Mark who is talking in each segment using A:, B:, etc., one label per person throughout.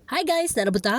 A: Hi guys, narabuta!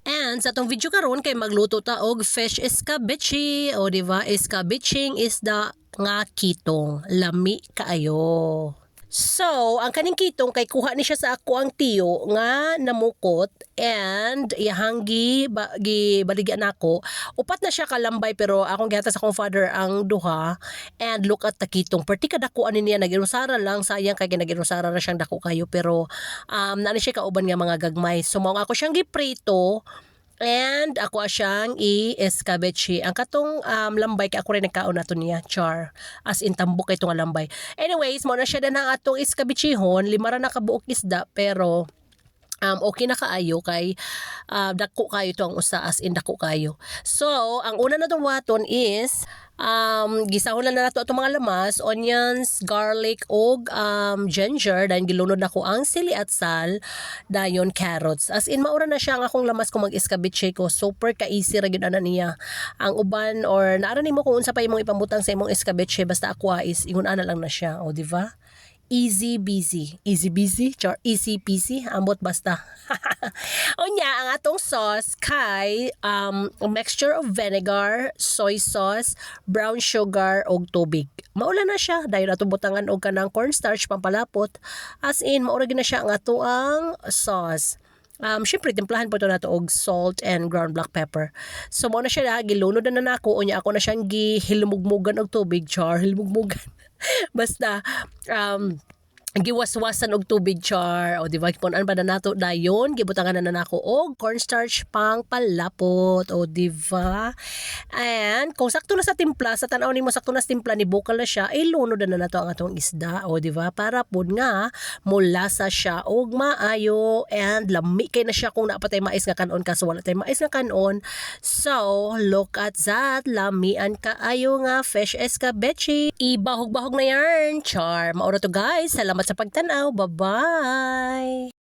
A: And sa tong video karon kay magluto ta og fish escabeche. O diba, escabeching isda nga kitong. Lami kaayo. So, ang kaning kitong kay kuha ni siya sa ako ang tiyo nga namukot and ihanggi gibaligyan nako. Upat na siya kalambay pero akong gihata sa akong father ang duha and look at the kitong. Perti kadako ani niya nagirusara lang sayang kay nagirusara na siyang dako kayo pero nani siya kauban nga mga gagmay. So mao ako siyang giprito. And ako siyang i-escabeche. Ang katong lambay kay ako rin nagkaon nato niya, char. As in tambok ito nga lambay. Anyways, mo na siya na ang atong escabechehon. Lima ra na kabuok isda pero okay na kaayo kay dako kayo to ang usa as in dako kayo. So, ang una na tong waton is gisahon lang na nato itong mga lamas, onions, garlic, og ginger, dahil gilunod na ko ang sili at sal, dayon carrots. As in, maura na siya ang akong lamas kung mag-escabeche ko. Super ka-easy ra gyud ana niya. Ang uban, or naara nimo kung unsa pa imong ipambutang sa imong escabeche, basta aqua is, ingon ana lang na siya. O, diba? Easy busy. Easy busy? Char, easy peasy? Ambot basta. Unya, ang atong sauce kay mixture of vinegar, soy sauce, brown sugar, og tubig. Maula na siya. Dahil atong butangan og kanang cornstarch pampalapot. As in, maura na siya ang ato ang sauce. Syempre, timplahan po ito nato og salt and ground black pepper. So, mo na siya gilunod na nako. Unya, ako na siyang gihilmugmugan og tubig. Char, hilmugmugan. Basta, giwaswasan og tubig char o diba punan ba na nato dayon gibutangan na nako og cornstarch pang palapot o diba. And kung sakto na sa timpla sa tan-aw nimo sakto na sa timpla ni bukal na siya ilunod na nato ang atong isda o diba para pud nga mulasa siya og maayo and lami kay na siya kung napatay mais nga kanon kaso wala tay mais nga kanon. So look at that, lamian kaayo nga fish escabeche. Ibahog-bahog na yarn char. Maura to guys, salamat sa pagtanaw. Bye-bye!